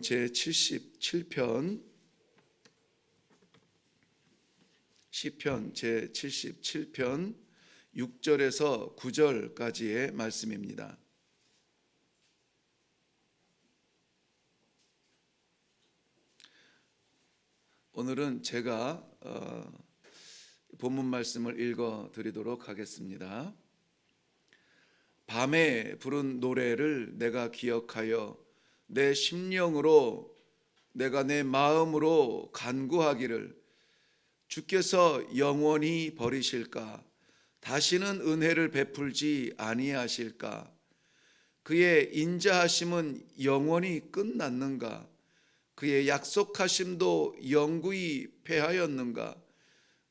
제77편 시편 제77편 6절에서 9절까지의 말씀입니다. 오늘은 제가 본문 말씀을 읽어 드리도록 하겠습니다. 밤에 부른 노래를 내가 기억하여 내 심령으로 내가 내 마음으로 간구하기를 주께서 영원히 버리실까? 다시는 은혜를 베풀지 아니하실까? 그의 인자하심은 영원히 끝났는가? 그의 약속하심도 영구히 패하였는가?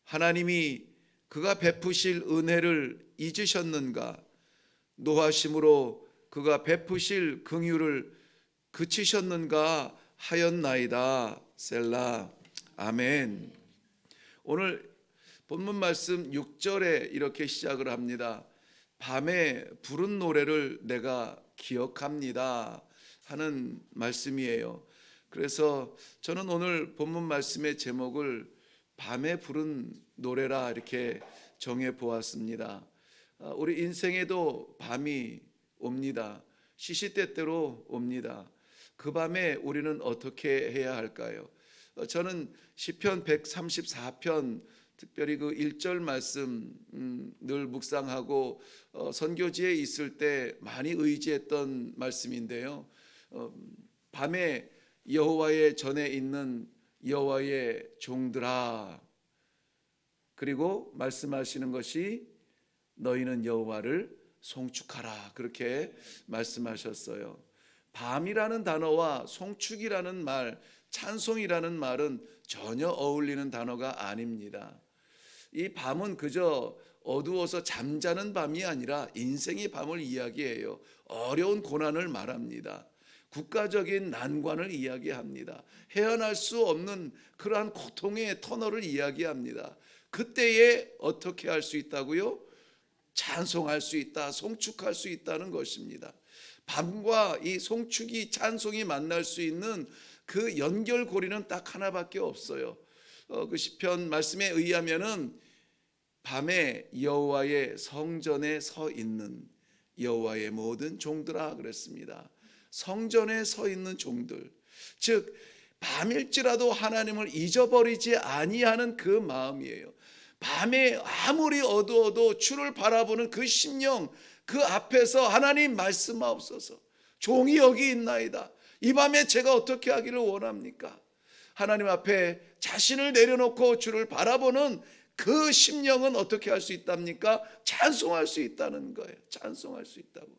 하나님이 그가 베푸실 은혜를 잊으셨는가? 노하심으로 그가 베푸실 긍휼을 그치셨는가 하였나이다. 셀라. 아멘. 오늘 본문 말씀 6절에 이렇게 시작을 합니다. 밤에 부른 노래를 내가 기억합니다 하는 말씀이에요. 그래서 저는 오늘 본문 말씀의 제목을 밤에 부른 노래라 이렇게 정해 보았습니다. 우리 인생에도 밤이 옵니다. 시시때때로 옵니다. 그 밤에 우리는 어떻게 해야 할까요? 저는 시편 134편 특별히 그 1절 말씀 늘 묵상하고 선교지에 있을 때 많이 의지했던 말씀인데요. 밤에 여호와의 전에 있는 여호와의 종들아, 그리고 말씀하시는 것이 너희는 여호와를 송축하라, 그렇게 말씀하셨어요. 밤이라는 단어와 송축이라는 말, 찬송이라는 말은 전혀 어울리는 단어가 아닙니다. 이 밤은 그저 어두워서 잠자는 밤이 아니라 인생의 밤을 이야기해요. 어려운 고난을 말합니다. 국가적인 난관을 이야기합니다. 헤어날 수 없는 그러한 고통의 터널을 이야기합니다. 그때에 어떻게 할 수 있다고요? 찬송할 수 있다, 송축할 수 있다는 것입니다. 밤과 이 송축이, 찬송이 만날 수 있는 그 연결고리는 딱 하나밖에 없어요. 그 시편 말씀에 의하면은 밤에 여호와의 성전에 서 있는 여호와의 모든 종들아 그랬습니다. 성전에 서 있는 종들, 즉 밤일지라도 하나님을 잊어버리지 아니하는 그 마음이에요. 밤에 아무리 어두워도 주를 바라보는 그 심령, 그 앞에서 하나님 말씀하옵소서, 종이 여기 있나이다. 이 밤에 제가 어떻게 하기를 원합니까? 하나님 앞에 자신을 내려놓고 주를 바라보는 그 심령은 어떻게 할 수 있답니까? 찬송할 수 있다는 거예요. 찬송할 수 있다고.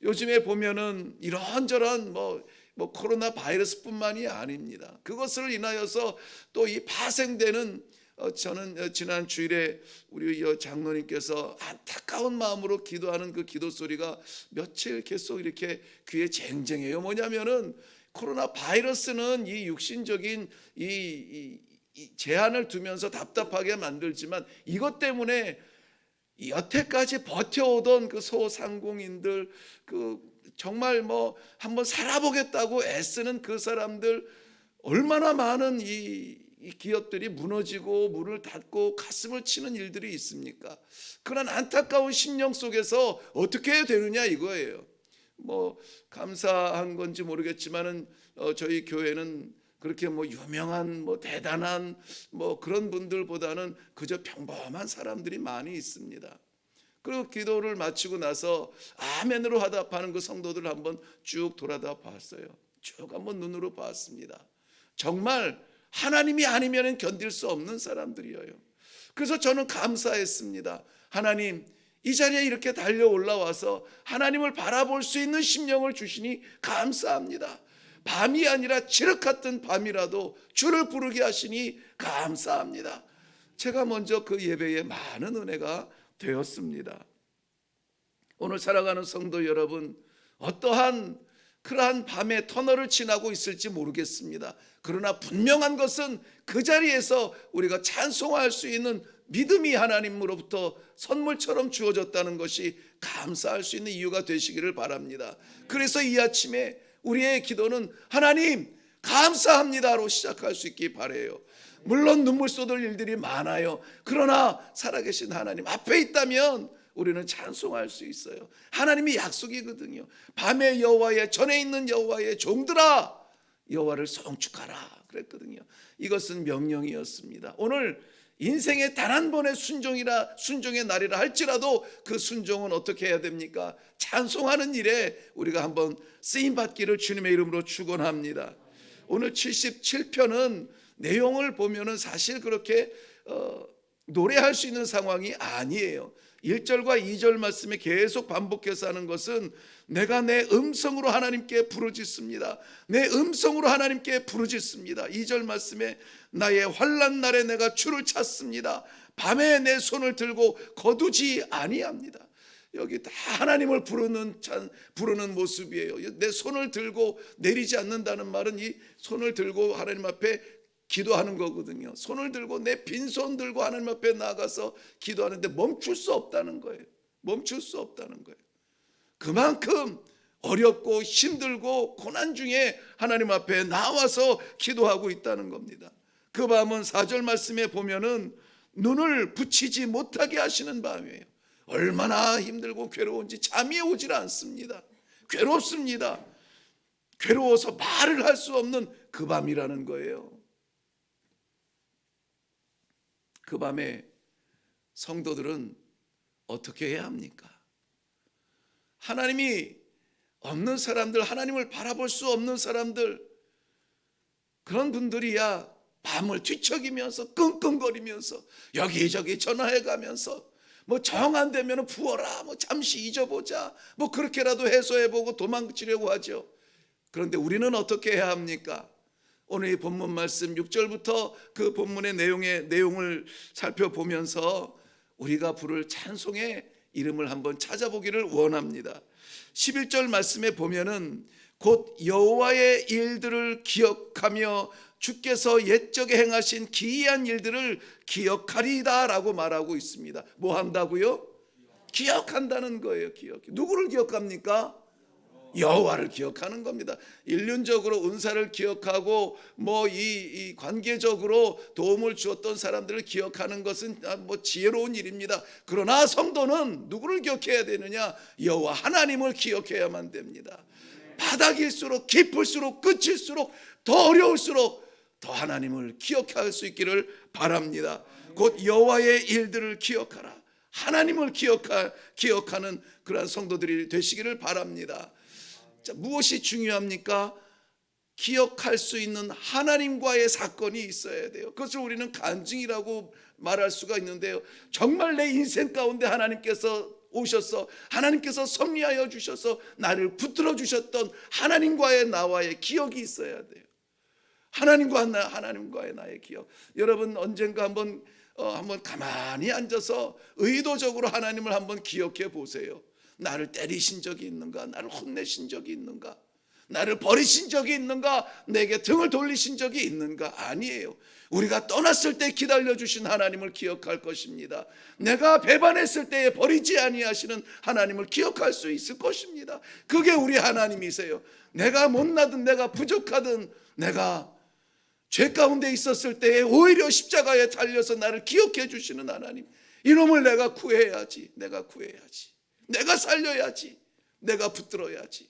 요즘에 보면은 이런저런 코로나 바이러스뿐만이 아닙니다. 그것을 인하여서 또 이 파생되는, 저는 지난 주일에 우리 장로님께서 안타까운 마음으로 기도하는 그 기도 소리가 며칠 계속 이렇게 귀에 쟁쟁해요. 뭐냐면은 코로나 바이러스는 이 육신적인 이 제한을 두면서 답답하게 만들지만 이것 때문에 여태까지 버텨오던 그 소상공인들, 그 정말 한번 살아보겠다고 애쓰는 그 사람들, 얼마나 많은 이 기업들이 무너지고 문을 닫고 가슴을 치는 일들이 있습니까? 그런 안타까운 심령 속에서 어떻게 해야 되느냐 이거예요. 감사한 건지 모르겠지만은 저희 교회는 그렇게 유명한 대단한 그런 분들보다는 그저 평범한 사람들이 많이 있습니다. 그리고 기도를 마치고 나서 아멘으로 화답하는 그 성도들 한번 쭉 돌아다 봤어요. 쭉 한번 눈으로 봤습니다. 정말 하나님이 아니면 견딜 수 없는 사람들이에요. 그래서 저는 감사했습니다. 하나님, 이 자리에 이렇게 달려 올라와서 하나님을 바라볼 수 있는 심령을 주시니 감사합니다. 밤이 아니라 칠흑 같은 밤이라도 주를 부르게 하시니 감사합니다. 제가 먼저 그 예배에 많은 은혜가 되었습니다. 오늘 살아가는 성도 여러분, 어떠한 그러한 밤의 터널을 지나고 있을지 모르겠습니다. 그러나 분명한 것은 그 자리에서 우리가 찬송할 수 있는 믿음이 하나님으로부터 선물처럼 주어졌다는 것이 감사할 수 있는 이유가 되시기를 바랍니다. 그래서 이 아침에 우리의 기도는 하나님 감사합니다로 시작할 수 있기 바라요. 물론 눈물 쏟을 일들이 많아요. 그러나 살아계신 하나님 앞에 있다면 우리는 찬송할 수 있어요. 하나님이 약속이거든요. 밤에 여호와의 전에 있는 여호와의 종들아 여호와를 송축하라 그랬거든요. 이것은 명령이었습니다. 오늘 인생의 단 한 번의 순종의 날이라 할지라도 그 순종은 어떻게 해야 됩니까? 찬송하는 일에 우리가 한번 쓰임 받기를 주님의 이름으로 축원합니다. 오늘 77편은 내용을 보면은 사실 그렇게 노래할 수 있는 상황이 아니에요. 1절과 2절 말씀에 계속 반복해서 하는 것은 내가 내 음성으로 하나님께 부르짖습니다. 내 음성으로 하나님께 부르짖습니다. 2절 말씀에 나의 환난 날에 내가 주를 찾습니다. 밤에 내 손을 들고 거두지 아니합니다. 여기 다 하나님을 부르는 모습이에요. 내 손을 들고 내리지 않는다는 말은 이 손을 들고 하나님 앞에 기도하는 거거든요. 손을 들고 내 빈손 들고 하나님 앞에 나가서 기도하는데 멈출 수 없다는 거예요. 멈출 수 없다는 거예요. 그만큼 어렵고 힘들고 고난 중에 하나님 앞에 나와서 기도하고 있다는 겁니다. 그 밤은 4절 말씀에 보면은 눈을 붙이지 못하게 하시는 밤이에요. 얼마나 힘들고 괴로운지 잠이 오질 않습니다. 괴롭습니다. 괴로워서 말을 할 수 없는 그 밤이라는 거예요. 그 밤에 성도들은 어떻게 해야 합니까? 하나님이 없는 사람들, 하나님을 바라볼 수 없는 사람들, 그런 분들이야 밤을 뒤척이면서 끙끙거리면서 여기저기 전화해가면서 뭐 정 안 되면 부어라, 뭐 잠시 잊어보자, 뭐 그렇게라도 해소해보고 도망치려고 하죠. 그런데 우리는 어떻게 해야 합니까? 오늘 이 본문 말씀 6절부터 그 본문의 내용을 살펴보면서 우리가 부를 찬송의 이름을 한번 찾아보기를 원합니다. 11절 말씀에 보면은 곧 여호와의 일들을 기억하며 주께서 옛적에 행하신 기이한 일들을 기억하리다 라고 말하고 있습니다. 뭐 한다고요? 기억한다는 거예요. 누구를 기억합니까? 여호와를 기억하는 겁니다. 일륜적으로 은사를 기억하고 뭐 이 관계적으로 도움을 주었던 사람들을 기억하는 것은 뭐 지혜로운 일입니다. 그러나 성도는 누구를 기억해야 되느냐? 여호와 하나님을 기억해야만 됩니다. 바닥일수록 깊을수록 끝일수록 더 어려울수록 더 하나님을 기억할 수 있기를 바랍니다. 곧 여호와의 일들을 기억하라. 하나님을 기억하는 그러한 성도들이 되시기를 바랍니다. 자, 무엇이 중요합니까? 기억할 수 있는 하나님과의 사건이 있어야 돼요. 그것을 우리는 간증이라고 말할 수가 있는데요. 정말 내 인생 가운데 하나님께서 오셔서 하나님께서 섭리하여 주셔서 나를 붙들어 주셨던 하나님과의 나와의 기억이 있어야 돼요. 하나님과의 나의 기억. 여러분 언젠가 한번 가만히 앉아서 의도적으로 하나님을 한번 기억해 보세요. 나를 때리신 적이 있는가? 나를 혼내신 적이 있는가? 나를 버리신 적이 있는가? 내게 등을 돌리신 적이 있는가? 아니에요. 우리가 떠났을 때 기다려주신 하나님을 기억할 것입니다. 내가 배반했을 때에 버리지 아니하시는 하나님을 기억할 수 있을 것입니다. 그게 우리 하나님이세요. 내가 못나든 내가 부족하든 내가 죄 가운데 있었을 때에 오히려 십자가에 달려서 나를 기억해 주시는 하나님. 이놈을 내가 구해야지. 내가 살려야지. 내가 붙들어야지.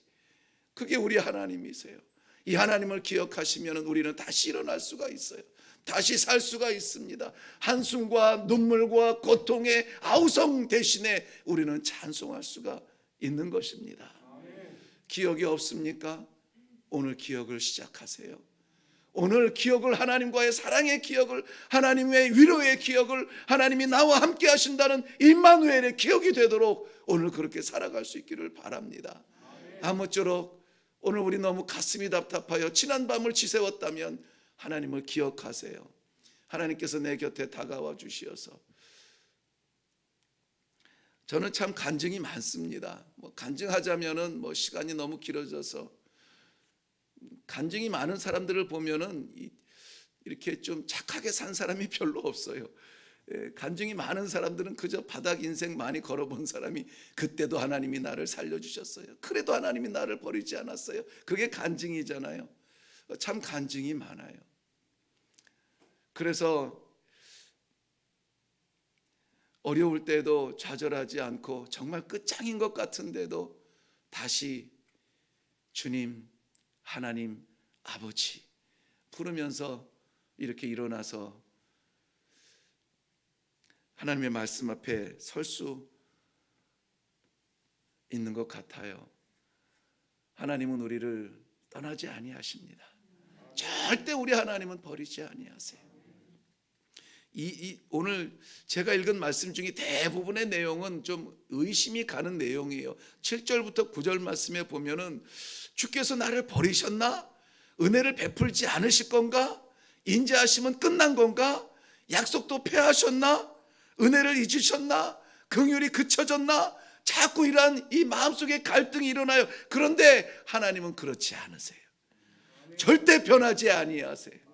그게 우리 하나님이세요. 이 하나님을 기억하시면 우리는 다시 일어날 수가 있어요. 다시 살 수가 있습니다. 한숨과 눈물과 고통의 아우성 대신에 우리는 찬송할 수가 있는 것입니다. 기억이 없습니까? 오늘 기억을 시작하세요. 오늘 기억을, 하나님과의 사랑의 기억을, 하나님의 위로의 기억을, 하나님이 나와 함께 하신다는 임마누엘의 기억이 되도록 오늘 그렇게 살아갈 수 있기를 바랍니다. 아무쪼록 오늘 우리 너무 가슴이 답답하여 지난 밤을 지새웠다면 하나님을 기억하세요. 하나님께서 내 곁에 다가와 주시어서. 저는 참 간증이 많습니다. 간증하자면은 시간이 너무 길어져서, 간증이 많은 사람들을 보면은 이렇게 좀 착하게 산 사람이 별로 없어요. 간증이 많은 사람들은 그저 바닥 인생 많이 걸어본 사람이 그때도 하나님이 나를 살려주셨어요. 그래도 하나님이 나를 버리지 않았어요. 그게 간증이잖아요. 참 간증이 많아요. 그래서 어려울 때도 좌절하지 않고 정말 끝장인 것 같은데도 다시 주님, 하나님, 아버지 부르면서 이렇게 일어나서 하나님의 말씀 앞에 설 수 있는 것 같아요. 하나님은 우리를 떠나지 아니하십니다. 절대 우리 하나님은 버리지 아니하세요. 오늘 제가 읽은 말씀 중에 대부분의 내용은 좀 의심이 가는 내용이에요. 7절부터 9절 말씀에 보면은 주께서 나를 버리셨나? 은혜를 베풀지 않으실 건가? 인자하심은 끝난 건가? 약속도 폐하셨나? 은혜를 잊으셨나? 긍휼이 그쳐졌나? 자꾸 이러한 이 마음속에 갈등이 일어나요. 그런데 하나님은 그렇지 않으세요. 절대 변하지 아니하세요.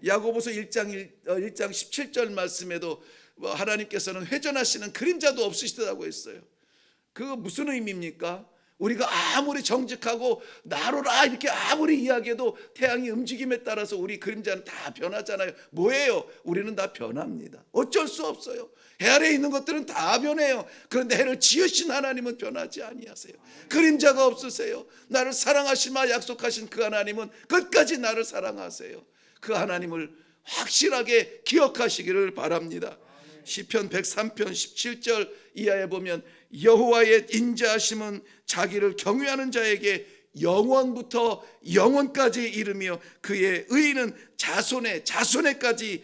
야고보서 1장 17절 말씀에도 하나님께서는 회전하시는 그림자도 없으시다고 했어요. 그거 무슨 의미입니까? 우리가 아무리 정직하고 나로라 이렇게 아무리 이야기해도 태양이 움직임에 따라서 우리 그림자는 다 변하잖아요. 뭐예요? 우리는 다 변합니다. 어쩔 수 없어요. 해 아래에 있는 것들은 다 변해요. 그런데 해를 지으신 하나님은 변하지 아니하세요. 그림자가 없으세요. 나를 사랑하시마 약속하신 그 하나님은 끝까지 나를 사랑하세요. 그 하나님을 확실하게 기억하시기를 바랍니다. 시편 103편 17절 이하에 보면 여호와의 인자하심은 자기를 경외하는 자에게 영원부터 영원까지 이르며 그의 의는 자손의 자손에까지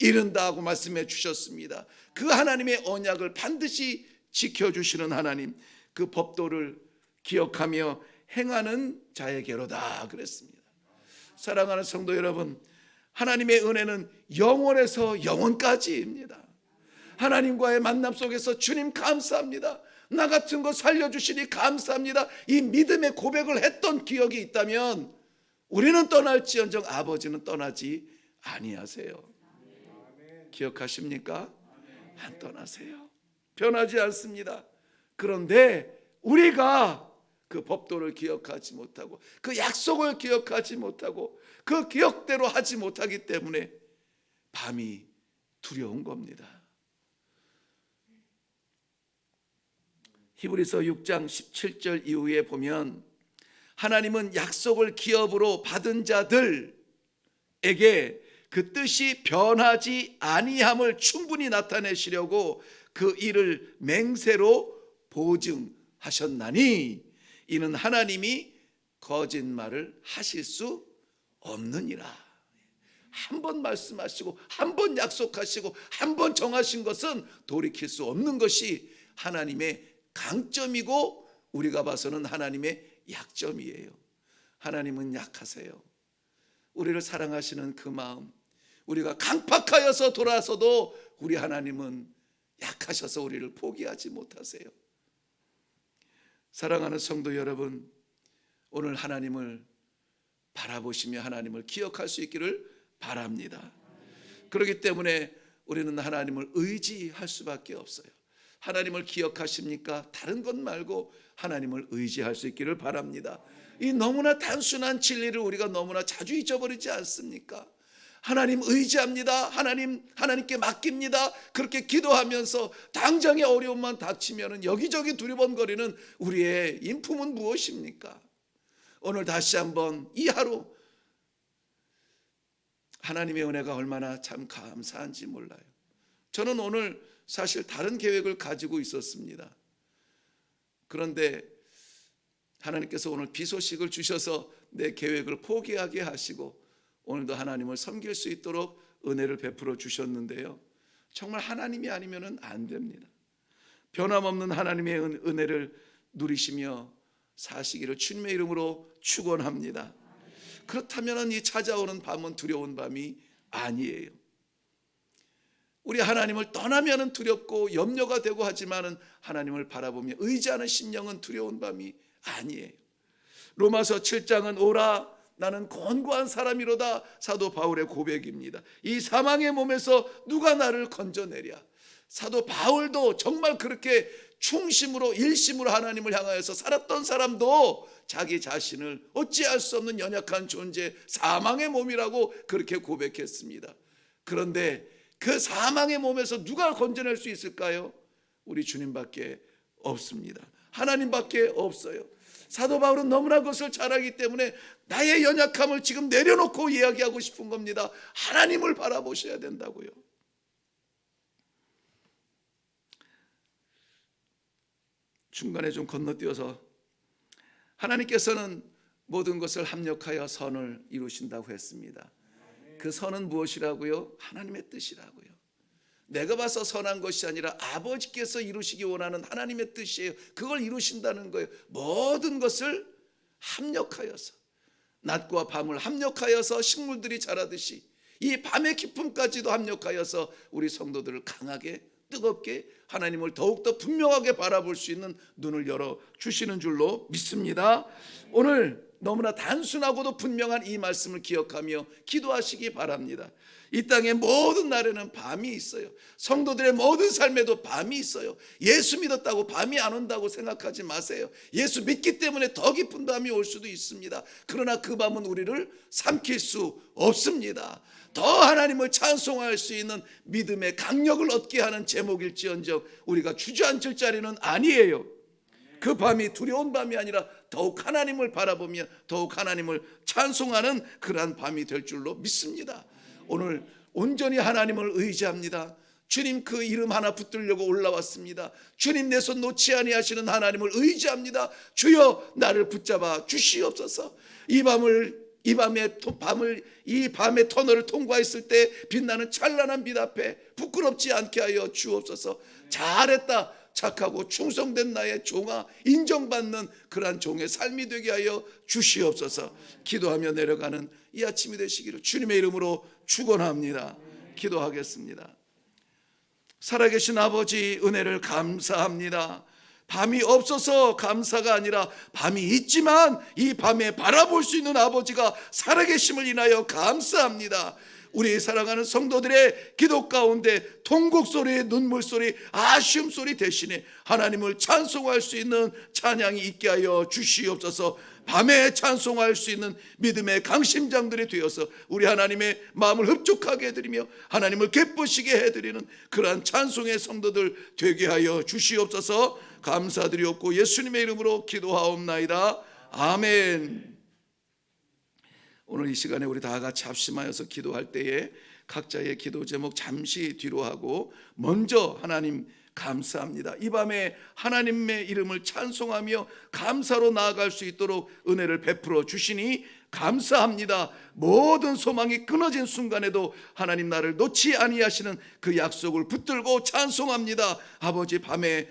이른다고 말씀해 주셨습니다. 그 하나님의 언약을 반드시 지켜주시는 하나님, 그 법도를 기억하며 행하는 자에게로다 그랬습니다. 사랑하는 성도 여러분, 하나님의 은혜는 영원에서 영원까지입니다. 하나님과의 만남 속에서 주님 감사합니다. 나 같은 거 살려주시니 감사합니다. 이 믿음의 고백을 했던 기억이 있다면 우리는 떠날지언정 아버지는 떠나지 아니하세요. 기억하십니까? 안 떠나세요. 변하지 않습니다. 그런데 우리가 그 법도를 기억하지 못하고 그 약속을 기억하지 못하고 그 기억대로 하지 못하기 때문에 밤이 두려운 겁니다. 히브리서 6장 17절 이후에 보면 하나님은 약속을 기업으로 받은 자들에게 그 뜻이 변하지 아니함을 충분히 나타내시려고 그 일을 맹세로 보증하셨나니 이는 하나님이 거짓말을 하실 수 없느니라. 한 번 말씀하시고 한 번 약속하시고 한 번 정하신 것은 돌이킬 수 없는 것이 하나님의 강점이고 우리가 봐서는 하나님의 약점이에요. 하나님은 약하세요. 우리를 사랑하시는 그 마음, 우리가 강팍하여서 돌아서도 우리 하나님은 약하셔서 우리를 포기하지 못하세요. 사랑하는 성도 여러분, 오늘 하나님을 바라보시며 하나님을 기억할 수 있기를 바랍니다. 그렇기 때문에 우리는 하나님을 의지할 수밖에 없어요. 하나님을 기억하십니까? 다른 것 말고 하나님을 의지할 수 있기를 바랍니다. 이 너무나 단순한 진리를 우리가 너무나 자주 잊어버리지 않습니까? 하나님 의지합니다. 하나님께 맡깁니다. 그렇게 기도하면서 당장의 어려움만 닥치면 여기저기 두리번거리는 우리의 인품은 무엇입니까? 오늘 다시 한번 이 하루 하나님의 은혜가 얼마나 참 감사한지 몰라요. 저는 오늘 사실 다른 계획을 가지고 있었습니다. 그런데 하나님께서 오늘 비 소식을 주셔서 내 계획을 포기하게 하시고 오늘도 하나님을 섬길 수 있도록 은혜를 베풀어 주셨는데요. 정말 하나님이 아니면 안 됩니다. 변함없는 하나님의 은혜를 누리시며 사시기를 주님의 이름으로 축원합니다. 그렇다면 이 찾아오는 밤은 두려운 밤이 아니에요. 우리 하나님을 떠나면 두렵고 염려가 되고 하지만 하나님을 바라보며 의지하는 심령은 두려운 밤이 아니에요. 로마서 7장은 오라 나는 곤고한 사람이로다. 사도 바울의 고백입니다. 이 사망의 몸에서 누가 나를 건져내랴. 사도 바울도 정말 그렇게 충심으로 일심으로 하나님을 향하여서 살았던 사람도 자기 자신을 어찌할 수 없는 연약한 존재, 사망의 몸이라고 그렇게 고백했습니다. 그런데 그 사망의 몸에서 누가 건져낼 수 있을까요? 우리 주님밖에 없습니다. 하나님밖에 없어요. 사도 바울은 너무나 그것을 잘 알기 때문에 나의 연약함을 지금 내려놓고 이야기하고 싶은 겁니다. 하나님을 바라보셔야 된다고요. 중간에 좀 건너뛰어서 하나님께서는 모든 것을 합력하여 선을 이루신다고 했습니다. 그 선은 무엇이라고요? 하나님의 뜻이라고요. 내가 봐서 선한 것이 아니라 아버지께서 이루시기 원하는 하나님의 뜻이에요. 그걸 이루신다는 거예요. 모든 것을 합력하여서, 낮과 밤을 합력하여서 식물들이 자라듯이 이 밤의 기쁨까지도 합력하여서 우리 성도들을 강하게 뜨겁게 하나님을 더욱더 분명하게 바라볼 수 있는 눈을 열어주시는 줄로 믿습니다. 오늘 너무나 단순하고도 분명한 이 말씀을 기억하며 기도하시기 바랍니다. 이 땅의 모든 날에는 밤이 있어요. 성도들의 모든 삶에도 밤이 있어요. 예수 믿었다고 밤이 안 온다고 생각하지 마세요. 예수 믿기 때문에 더 깊은 밤이 올 수도 있습니다. 그러나 그 밤은 우리를 삼킬 수 없습니다. 더 하나님을 찬송할 수 있는 믿음의 강력을 얻게 하는 제목일지언정 우리가 주저앉을 자리는 아니에요. 그 밤이 두려운 밤이 아니라 더욱 하나님을 바라보며 더욱 하나님을 찬송하는 그러한 밤이 될 줄로 믿습니다. 오늘 온전히 하나님을 의지합니다. 주님 그 이름 하나 붙들려고 올라왔습니다. 주님 내 손 놓지 아니하시는 하나님을 의지합니다. 주여 나를 붙잡아 주시옵소서. 이 밤의 터널을 통과했을 때 빛나는 찬란한 빛 앞에 부끄럽지 않게 하여 주옵소서. 잘했다, 착하고 충성된 나의 종아, 인정받는 그러한 종의 삶이 되게 하여 주시옵소서. 기도하며 내려가는 이 아침이 되시기를 주님의 이름으로 축원합니다. 기도하겠습니다. 살아계신 아버지, 은혜를 감사합니다. 밤이 없어서 감사가 아니라 밤이 있지만 이 밤에 바라볼 수 있는 아버지가 살아계심을 인하여 감사합니다. 우리 사랑하는 성도들의 기도 가운데 통곡 소리, 눈물 소리, 아쉬움 소리 대신에 하나님을 찬송할 수 있는 찬양이 있게 하여 주시옵소서. 밤에 찬송할 수 있는 믿음의 강심장들이 되어서 우리 하나님의 마음을 흡족하게 해드리며 하나님을 기쁘시게 해드리는 그러한 찬송의 성도들 되게 하여 주시옵소서. 감사드리옵고 예수님의 이름으로 기도하옵나이다. 아멘. 오늘 이 시간에 우리 다 같이 합심하여서 기도할 때에 각자의 기도 제목 잠시 뒤로 하고 먼저 하나님 감사합니다. 이 밤에 하나님의 이름을 찬송하며 감사로 나아갈 수 있도록 은혜를 베풀어 주시니 감사합니다. 모든 소망이 끊어진 순간에도 하나님 나를 놓지 아니하시는 그 약속을 붙들고 찬송합니다. 아버지, 밤에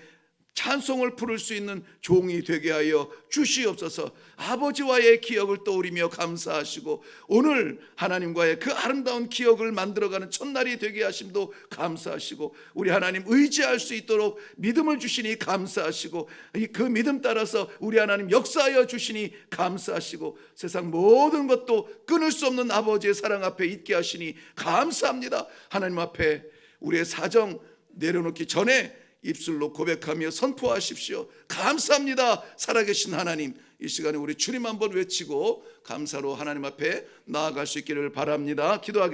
찬송을 부를 수 있는 종이 되게 하여 주시옵소서. 아버지와의 기억을 떠올리며 감사하시고 오늘 하나님과의 그 아름다운 기억을 만들어가는 첫날이 되게 하심도 감사하시고 우리 하나님 의지할 수 있도록 믿음을 주시니 감사하시고 그 믿음 따라서 우리 하나님 역사하여 주시니 감사하시고 세상 모든 것도 끊을 수 없는 아버지의 사랑 앞에 있게 하시니 감사합니다. 하나님 앞에 우리의 사정 내려놓기 전에 입술로 고백하며 선포하십시오. 감사합니다. 살아계신 하나님, 이 시간에 우리 주님 한번 외치고 감사로 하나님 앞에 나아갈 수 있기를 바랍니다. 기도하겠습니다.